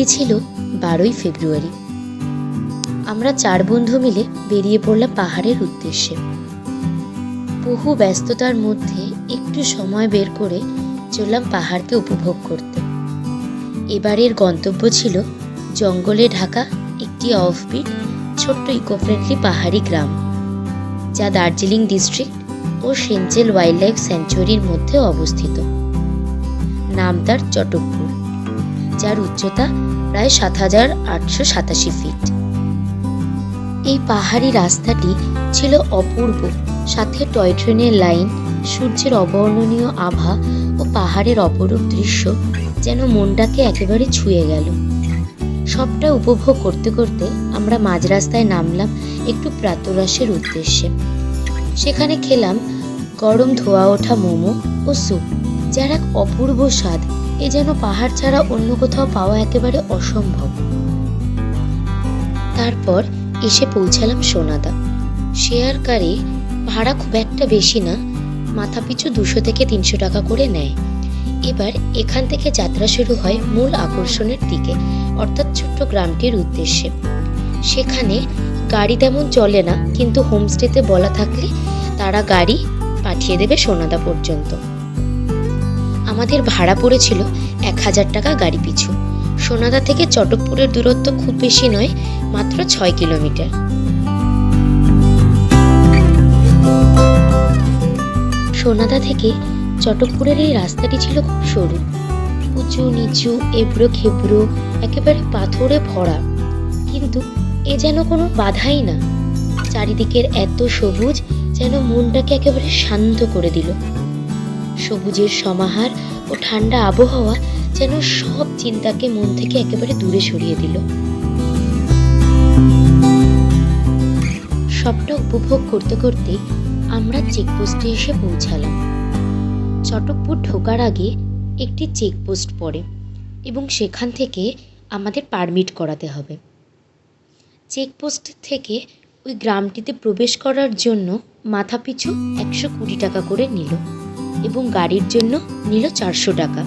তারিখটি ছিল 12ই ফেব্রুয়ারি। আমরা 4 বন্ধু মিলে বেরিয়ে পড়লাম পাহাড়ের উদ্দেশ্যে। বহু ব্যস্ততার মধ্যে একটু সময় বের করে চললাম পাহাড়কে উপভোগ করতে। এবারের গন্তব্য ছিল জঙ্গলে ঢাকা একটি অফবিট ছোট্ট ইকো ফ্রেন্ডলি পাহাড়ি গ্রাম, যা দার্জিলিং ডিস্ট্রিক্ট ও সেঞ্চেল ওয়াইল্ড লাইফ স্যাংচুয়ারির মধ্যে অবস্থিত। নাম তার চটকপুর, যার উচ্চতা প্রায় ৭,৮৮৭ ফিট। এই পাহাড়ি রাস্তাটি ছিল অপূর্ব, সাথে টয় ট্রেনের লাইন, সূর্যের অবর্ণনীয় আভা ও পাহাড়ের অপরূপ দৃশ্য যেন মনটাকে একেবারে ছুঁয়ে গেল। সবটা উপভোগ করতে করতে আমরা মাঝ রাস্তায় নামলাম একটু প্রাতরাশের উদ্দেশ্যে। সেখানে খেলাম গরম ধোয়া ওঠা মোমো ও স্যুপ, যার এক অপূর্ব স্বাদ। এ যেন পাহাড় ছাড়া অন্য কোথাও পাওয়া একেবারে অসম্ভব। তারপর এসে পৌঁছালাম সোনাদা। শেয়ার কারে ভাড়া খুব একটা বেশি না, মাথাপিছু 200 থেকে 300 টাকা করে নেয়। এবার এখান থেকে যাত্রা শুরু হয় মূল আকর্ষণের দিকে, অর্থাৎ ছোট্ট গ্রামটির উদ্দেশ্যে। সেখানে গাড়ি তেমন চলে না, কিন্তু হোমস্টেতে বলা থাকলে তারা গাড়ি পাঠিয়ে দেবে সোনাদা পর্যন্ত। আমাদের ভাড়া পড়েছিল 1000 টাকা গাড়ি পিছু। সোনাদা থেকে চটকপুরের দূরত্ব খুব বেশি নয়, মাত্র 6 কিলোমিটার। সোনাদা থেকে চটকপুরের এই রাস্তাটি ছিল খুব সরু, উঁচু নিচু, এবড়ো খেবড়ো, একেবারে পাথরে ভরা, কিন্তু এ যেন কোনো বাধাই না। চারিদিকের এত সবুজ যেন মনটাকে একেবারে শান্ত করে দিল। সবুজের সমাহার ও ঠান্ডা আবহাওয়া যেন সব চিন্তাকে মন থেকে একেবারে দূরে সরিয়ে দিল। সবটা উপভোগ করতে করতে আমরা চেকপোস্টে এসে পৌঁছালাম। চটকপুর ঢোকার আগে একটি চেকপোস্ট পড়ে এবং সেখান থেকে আমাদের পারমিট করাতে হবে। চেকপোস্ট থেকে ওই গ্রামটিতে প্রবেশ করার জন্য মাথাপিছু 120 টাকা করে নিল এবং গাড়ির জন্য নিল 400 টাকা।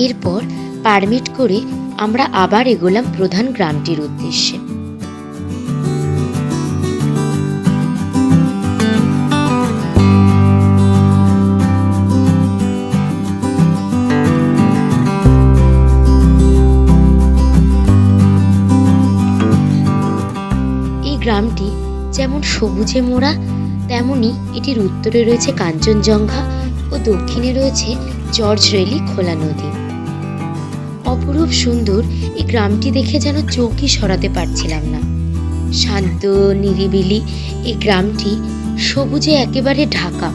এরপর পারমিট করে আমরা আবার এগোলাম প্রধান গ্রামটির উদ্দেশ্যে। গ্রামটি যেমন সবুজে মোড়া, তেমনি এটির উত্তরে রয়েছে কাঞ্চনজঙ্ঘা ও দক্ষিণে রয়েছে জর্জ রেলি খোলা নদী। অপরূপ সুন্দর এই গ্রামটি দেখে যেন চোখই সরাতে পারছিলাম না। শান্ত নিরিবিলি এই গ্রামটি সবুজে একেবারে ঢাকা।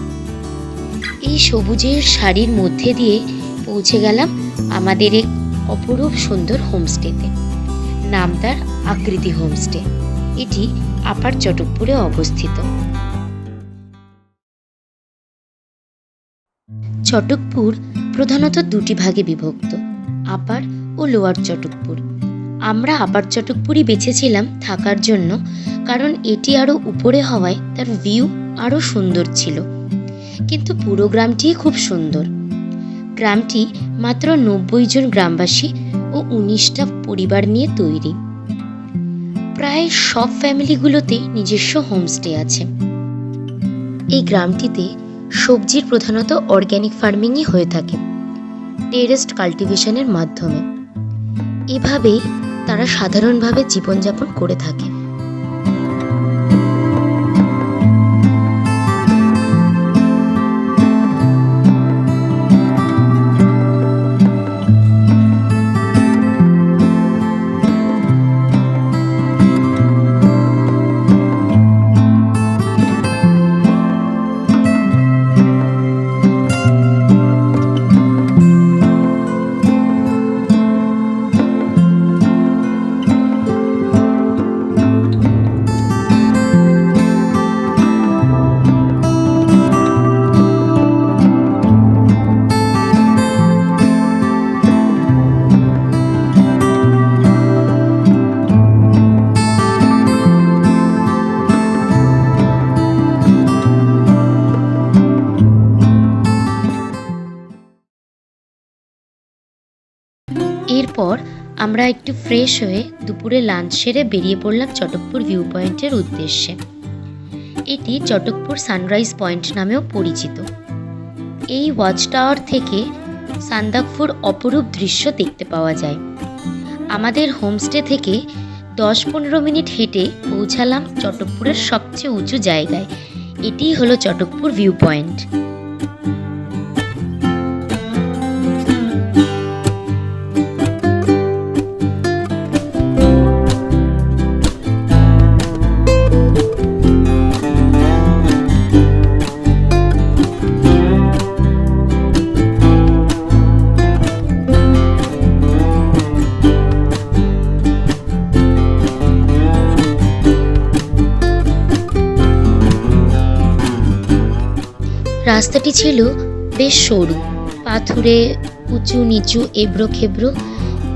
এই সবুজের সারির মধ্যে দিয়ে পৌঁছে গেলাম আমাদের এক অপরূপ সুন্দর হোমস্টেতে। নাম তার আকৃতি হোমস্টে। এটি আপার চটকপুরে অবস্থিত। চটকপুর প্রধানত 2টি ভাগে বিভক্ত, আপার ও লোয়ার চটকপুর। আমরা আপার চটকপুরই বেছেছিলাম থাকার জন্য, কারণ এটি আরো উপরে হওয়ায় তার ভিউ আরো সুন্দর ছিল। কিন্তু পুরো গ্রামটি খুব সুন্দর। গ্রামটি মাত্র 90 জন গ্রামবাসী ও 19টা পরিবার নিয়ে তৈরি। প্রায় সব ফ্যামিলিগুলোতে নিজস্ব হোমস্টে আছে। এই গ্রামটিতে সবজির প্রধানত অর্গ্যানিক ফার্মিংই হয়ে থাকে, টেরেস্ট কাল্টিভেশনের মাধ্যমে। এভাবেই তারা সাধারণভাবে জীবনযাপন করে থাকে। এরপর আমরা একটু ফ্রেশ হয়ে দুপুরে লাঞ্চ সেরে বেরিয়ে পড়লাম চটকপুর ভিউ পয়েন্টের উদ্দেশ্যে। এটি চটকপুর সানরাইজ পয়েন্ট নামেও পরিচিত। এই ওয়াচ টাওয়ার থেকে সান্দাকফুর অপরূপ দৃশ্য দেখতে পাওয়া যায়। আমাদের হোমস্টে থেকে 10-15 মিনিট হেঁটে পৌঁছালাম চটকপুরের সবচেয়ে উঁচু জায়গায়। এটিই হলো চটকপুর ভিউ পয়েন্ট। রাস্তাটি ছিল বেশ সরু, পাথুরে, উঁচু নিচু, এবড়ো খেবড়ো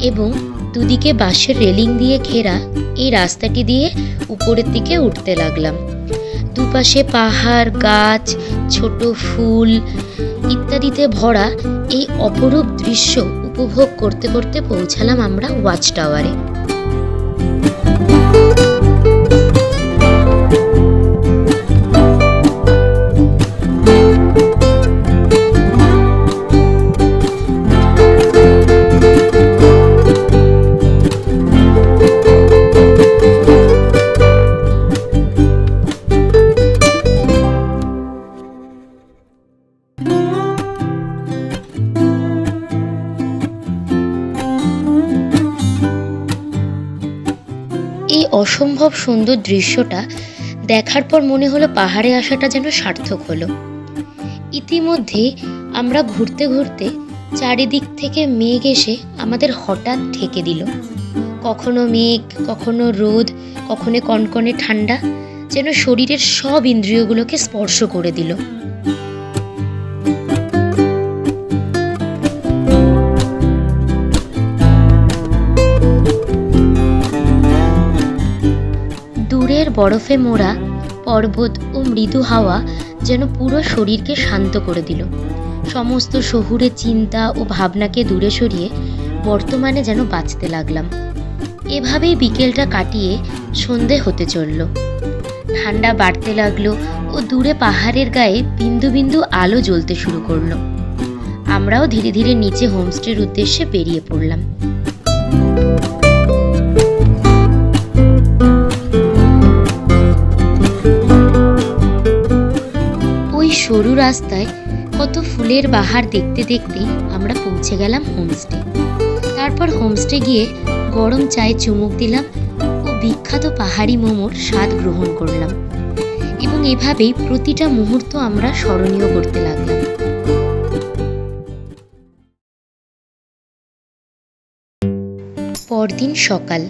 এবং দুদিকে বাঁশের রেলিং দিয়ে ঘেরা এই রাস্তাটি দিয়ে উপরের দিকে উঠতে লাগলাম। দুপাশে পাহাড়, গাছ, ছোট ফুল ইত্যাদিতে ভরা এই অপরূপ দৃশ্য উপভোগ করতে করতে পৌঁছালাম আমরা ওয়াচ টাওয়ারে। এই অসম্ভব সুন্দর দৃশ্যটা দেখার পর মনে হলো পাহাড়ে আসাটা যেন সার্থক হলো। ইতিমধ্যে আমরা ঘুরতে ঘুরতে চারিদিক থেকে মেঘ এসে আমাদের হঠাৎ ঢেকে দিল। কখনো মেঘ, কখনো রোদ, কখনো কনকনে ঠান্ডা, যেন শরীরের সব ইন্দ্রিয়গুলোকে স্পর্শ করে দিল। দূরের বরফে মোড়া পর্বত ও মৃদু হাওয়া যেন পুরো শরীরকে শান্ত করে দিল। সমস্ত শহুরে চিন্তা ও ভাবনাকে দূরে সরিয়ে বর্তমানে যেন বাঁচতে লাগলাম। এভাবেই বিকেলটা কাটিয়ে সন্ধে হতে চলল। ঠান্ডা বাড়তে লাগলো ও দূরে পাহাড়ের গায়ে বিন্দু বিন্দু আলো জ্বলতে শুরু করলো। আমরাও ধীরে ধীরে নিচে হোমস্টের উদ্দেশ্যে বেরিয়ে পড়লাম। ওই সরু রাস্তায় কত ফুলের বাহার দেখতে দেখতেই আমরা পৌঁছে গেলাম হোমস্টে। তারপর হোমস্টে গিয়ে গরম চায়ে চুমুক দিলাম ও বিখ্যাত পাহাড়ি মোমোর স্বাদ গ্রহণ করলাম এবং এভাবেই প্রতিটা মুহূর্ত আমরা স্মরণীয় করতে লাগলাম। পরদিন সকাল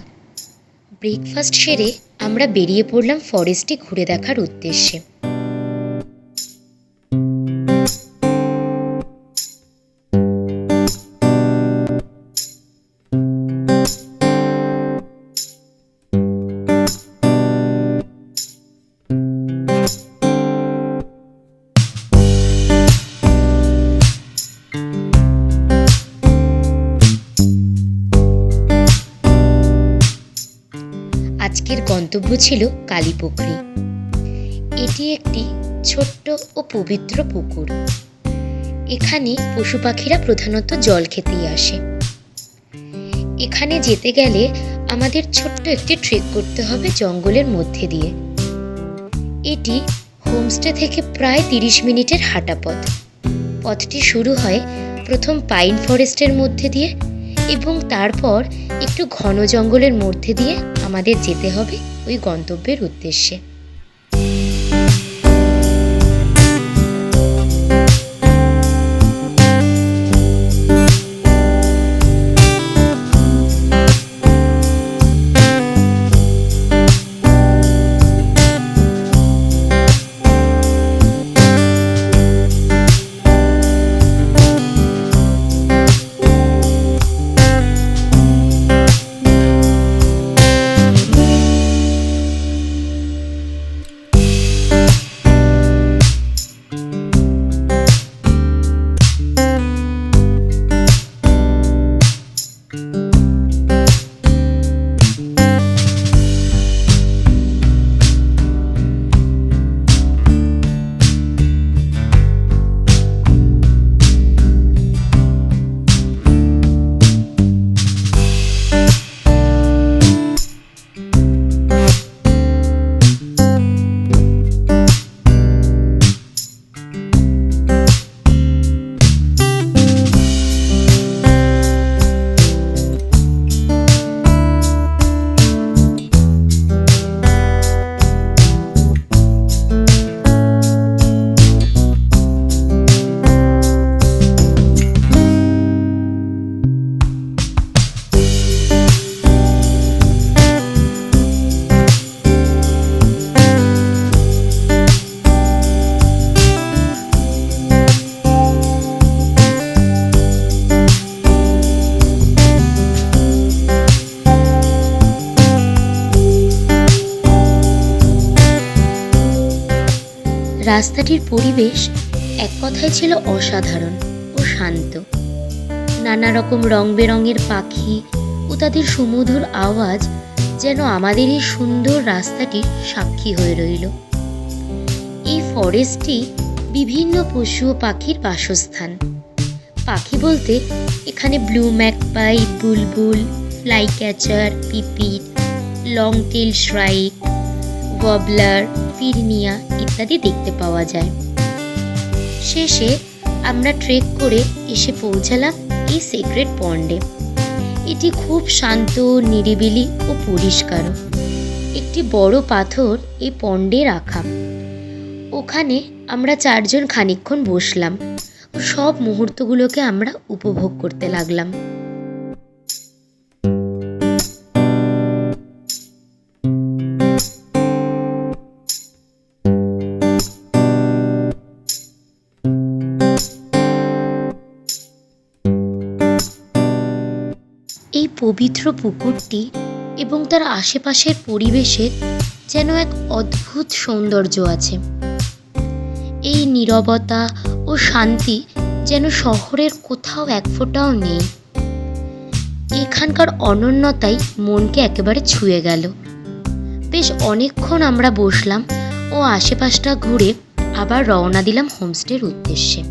ব্রেকফাস্ট সেরে আমরা বেরিয়ে পড়লাম ফরেস্টে ঘুরে দেখার উদ্দেশ্যে। আজকের গন্তব্য ছিল কালীপুকুরি। এটি একটি ছোট্ট ও পবিত্র পুকুর। এখানে পশু পাখিরা প্রধানত জল খেতেই আসে। এখানে যেতে গেলে আমাদের ছোট্ট একটি ট্রেক করতে হবে জঙ্গলের মধ্যে দিয়ে। এটি হোমস্টে থেকে প্রায় 30 মিনিটের হাঁটা পথ। পথটি শুরু হয় প্রথম পাইন ফরেস্টের মধ্যে দিয়ে এবং তারপর একটু ঘন জঙ্গলের মধ্যে দিয়ে আমাদের যেতে হবে ওই গন্তব্যের উদ্দেশ্যে। রাস্তাটির পরিবেশ এক কথায় ছিল অসাধারণ ও শান্ত। নানা রকম রং বেরঙের পাখি ও তাদের সুমধুর আওয়াজ যেন আমাদের এই সুন্দর রাস্তাটির সাক্ষী হয়ে রইল। এই ফরেস্টটি বিভিন্ন পশু ও পাখির বাসস্থান। পাখি বলতে এখানে ব্লু ম্যাকপাই, বুলবুল, flycatcher, pipit, long tail shrike, warbler, ফিরনিয়া ইত্যাদি দেখতে পাওয়া যায়। শেষে আমরা ট্রেক করে এসে পৌঁছালাম এই সিক্রেট পন্ডে। এটি খুব শান্ত, নিরিবিলি ও পরিষ্কার। একটি বড় পাথর এই পন্ডে রাখা। ওখানে আমরা 4 জন খানিকক্ষণ বসলাম ও সব মুহূর্তগুলোকে আমরা উপভোগ করতে লাগলাম। এই পবিত্র পুকুরটি এবং তার আশেপাশের পরিবেশের যেন এক অদ্ভুত সৌন্দর্য আছে। এই নীরবতা ও শান্তি যেন শহরের কোথাও এক ফোঁটাও নেই। এখানকার অনন্যতাই মনকে একেবারে ছুঁয়ে গেল। বেশ অনেকক্ষণ আমরা বসলাম ও আশেপাশটা ঘুরে আবার রওনা দিলাম হোমস্টের উদ্দেশ্যে।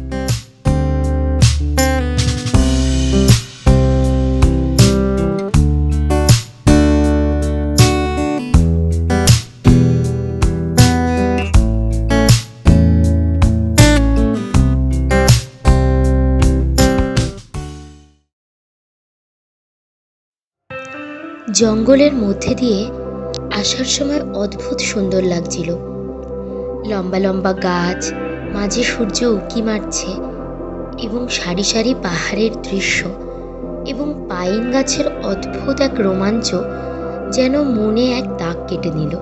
জঙ্গলের মধ্যে দিয়ে আসার সময় অদ্ভুত সুন্দর লাগছিল। লম্বা লম্বা গাছ, মাঝে সূর্য উঁকি মারছে এবং সারি সারি পাহাড়ের দৃশ্য এবং পাইন গাছের অদ্ভুত এক রোমাঞ্চ যেন মনে এক দাগ কেটে নিল।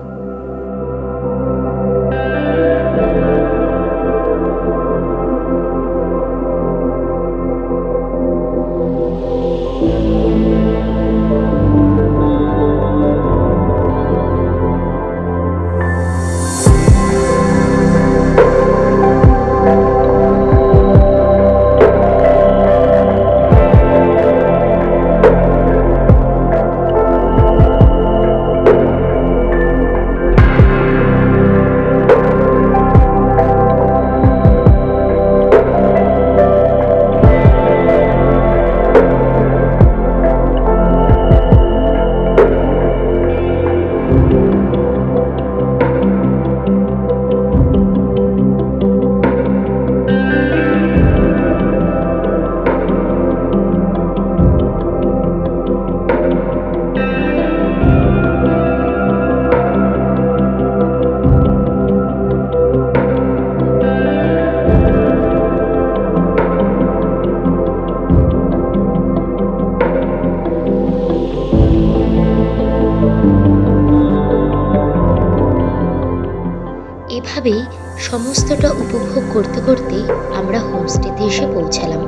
এভাবেই সমস্তটা উপভোগ করতে করতে আমরা হোমস্টেতে এসে পৌঁছালাম।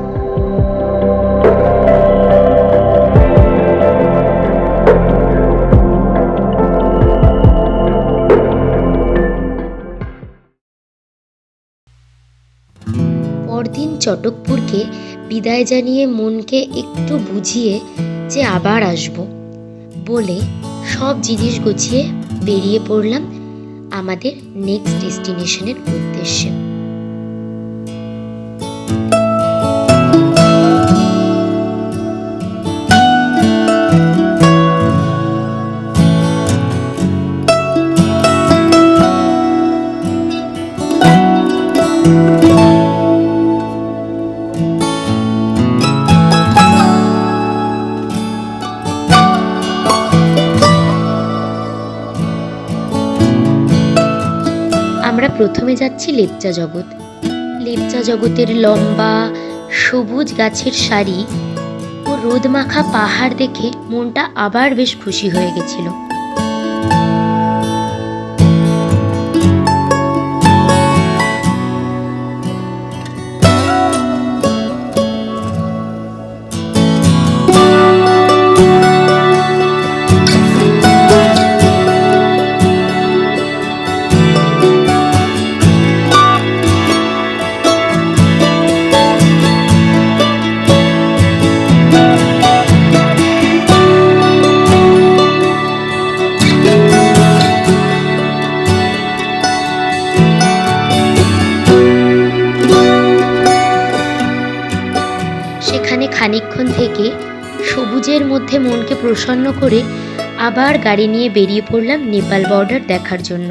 পরদিন চটকপুরকে বিদায় জানিয়ে মনকে একটু বুঝিয়ে যে আবার আসব বলে সব জিনিস গুছিয়ে বেরিয়ে পড়লাম আমাদের নেক্সট ডেস্টিনেশনের উদ্দেশ্যে। আমরা প্রথমে যাচ্ছি লেপচা জগৎ। লেপচা জগতের লম্বা সবুজ গাছের সারি ও রোদমাখা পাহাড় দেখে মনটা আবার বেশ খুশি হয়ে গেছিল। থেকে সবুজের মধ্যে মনকে প্রসন্ন করে আবার গাড়ি নিয়ে বেরিয়ে পড়লাম নেপাল বর্ডার দেখার জন্য।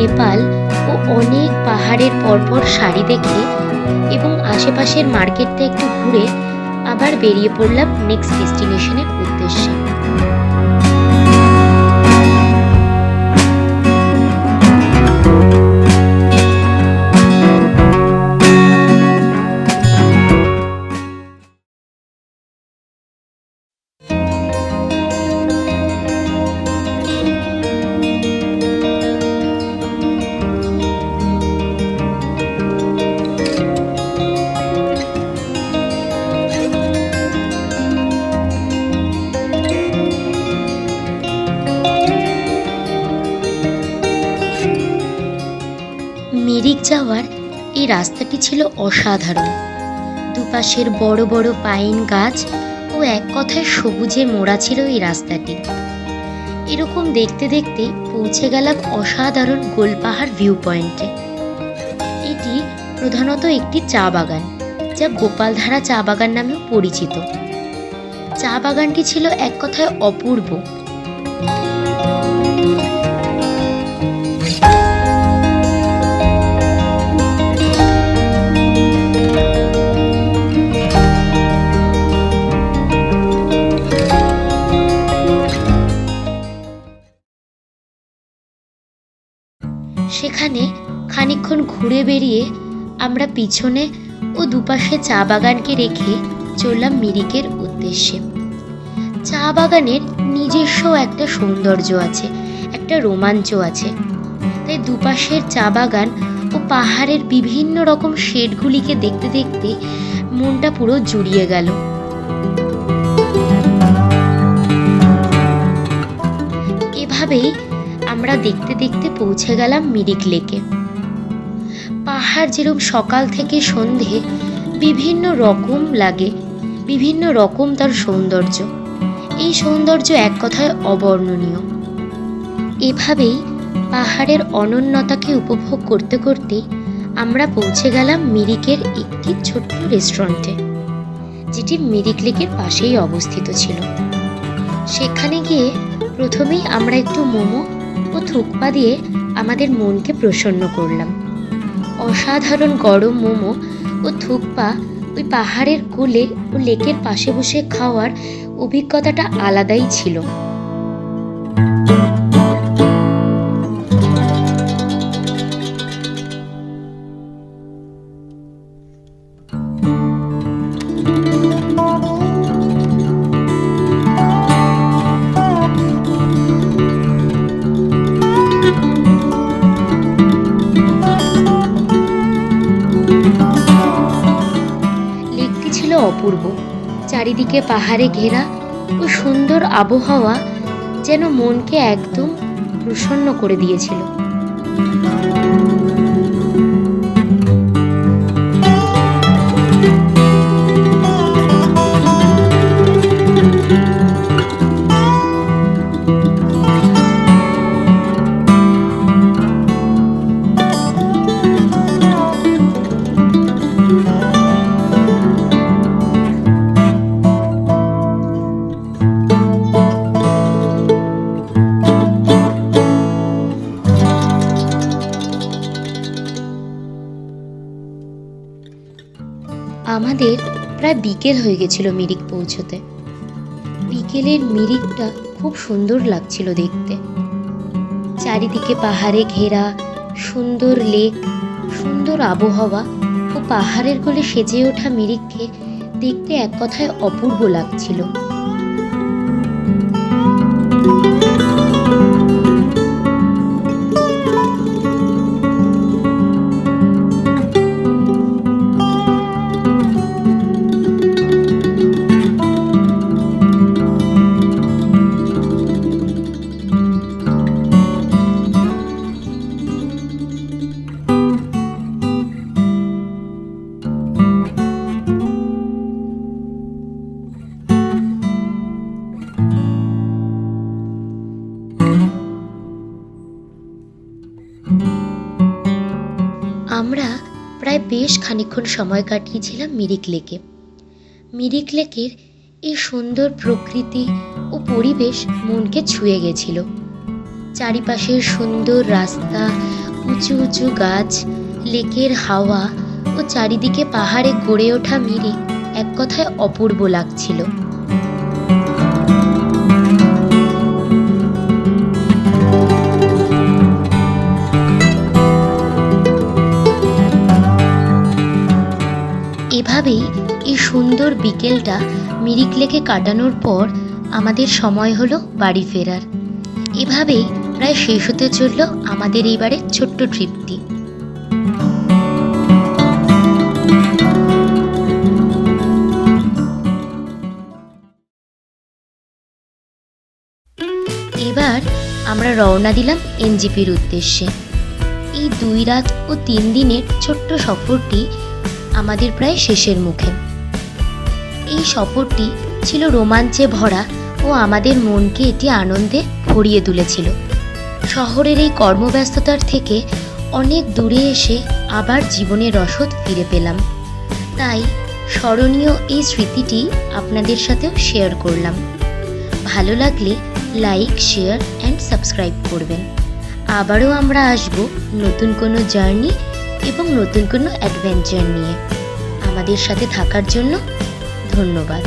নেপাল ও অনেক পাহাড়ের পরপর সারি দেখে এবং আশেপাশের মার্কেটটা একটু ঘুরে আবার বেরিয়ে পড়লাম নেক্সট ডেস্টিনেশনের উদ্দেশ্যে। মিরিক যাওয়ার এই রাস্তাটি ছিল অসাধারণ। দুপাশের বড় বড় পাইন গাছ ও এক কথায় সবুজে মোড়া ছিল এই রাস্তাটি। এরকম দেখতে দেখতে পৌঁছে গেলাম অসাধারণ গোলপাহাড় ভিউ পয়েন্টে। এটি প্রধানত একটি চা বাগান, যা গোপালধারা চা বাগান নামেও পরিচিত। চা বাগানটি ছিল এক কথায় অপূর্ব। সেখানে খানিকক্ষণ ঘুরে বেরিয়ে আমরা পিছনে ও দুপাশে চা বাগানকে রেখে চললাম মিরিকের উদ্দেশ্যে। চা বাগানের নিজস্ব একটা সৌন্দর্য আছে, একটা রোমাঞ্চ আছে। তাই দুপাশের চা বাগান ও পাহাড়ের বিভিন্ন রকম শেডগুলিকে দেখতে দেখতে মনটা পুরো জুড়িয়ে গেল। এভাবেই আমরা দেখতে দেখতে পৌঁছে গেলাম মিরিক লেকে। পাহাড় যেরকম সকাল থেকে সন্ধে বিভিন্ন রকম লাগে, বিভিন্ন রকম তার সৌন্দর্য। এই সৌন্দর্য এক কথায় অবর্ণনীয়। এভাবেই পাহাড়ের অনন্যতাকে উপভোগ করতে করতে আমরা পৌঁছে গেলাম মিরিকের একটি ছোট্ট রেস্টুরেন্টে, যেটি মিরিক লেকের পাশেই অবস্থিত ছিল। সেখানে গিয়ে প্রথমেই আমরা একটু মোমো ও থুকপা দিয়ে আমাদের মনকে প্রসন্ন করলাম। অসাধারণ গরম মোমো ও থুকপা ওই পাহাড়ের কোলে ও লেকের পাশে বসে খাওয়ার অভিজ্ঞতাটা আলাদাই ছিল। অপূর্ব, চারিদিকে পাহাড়ে ঘেরা ও সুন্দর আবহাওয়া যেন মনকে একদম প্রসন্ন করে দিয়েছিল। আমাদের প্রায় বিকেল হয়ে গেছিল মিরিক পৌঁছতে। বিকেলের মিরিকটা খুব সুন্দর লাগছিল দেখতে। চারিদিকে পাহাড়ে ঘেরা সুন্দর লেক, সুন্দর আবহাওয়া ও পাহাড়ের কোলে সেজে ওঠা মিরিককে দেখতে এক কথায় অপূর্ব লাগছিল। আমরা প্রায় বেশ খানিকক্ষণ সময় কাটিয়েছিলাম মিরিক লেকে। মিরিক লেকের এই সুন্দর প্রকৃতি ও পরিবেশ মনকে ছুঁয়ে গেছিল। চারিপাশের সুন্দর রাস্তা, উঁচু উঁচু গাছ, লেকের হাওয়া ও চারিদিকে পাহাড়ে গড়ে ওঠা মিরিক এক কথায় অপূর্ব লাগছিল। এভাবেই এই সুন্দর বিকেলটা মিরিক লেকে কাটানোর পর আমাদের সময় হলো বাড়ি ফেরার। এভাবেই প্রায় শেষ হতে চলল আমাদের এইবারের ছোট্ট ট্রিপটি। এবার আমরা রওনা দিলাম এনজিপির উদ্দেশ্যে। এই 2 রাত ও 3 দিনের ছোট্ট সফরটি আমাদের প্রায় শেষের মুখে। এই সফরটি ছিল রোমাঞ্চে ভরা ও আমাদের মনকে এটি আনন্দে ভরিয়ে তুলেছিল। শহরের এই কর্মব্যস্ততার থেকে অনেক দূরে এসে আবার জীবনের রসদ ফিরে পেলাম। তাই স্মরণীয় এই স্মৃতিটি আপনাদের সাথেও শেয়ার করলাম। ভালো লাগলে লাইক, শেয়ার অ্যান্ড সাবস্ক্রাইব করবেন। আবারও আমরা আসব নতুন কোনো জার্নি এবং নতুন কোনো অ্যাডভেঞ্চার নিয়ে। আমাদের সাথে থাকার জন্য ধন্যবাদ।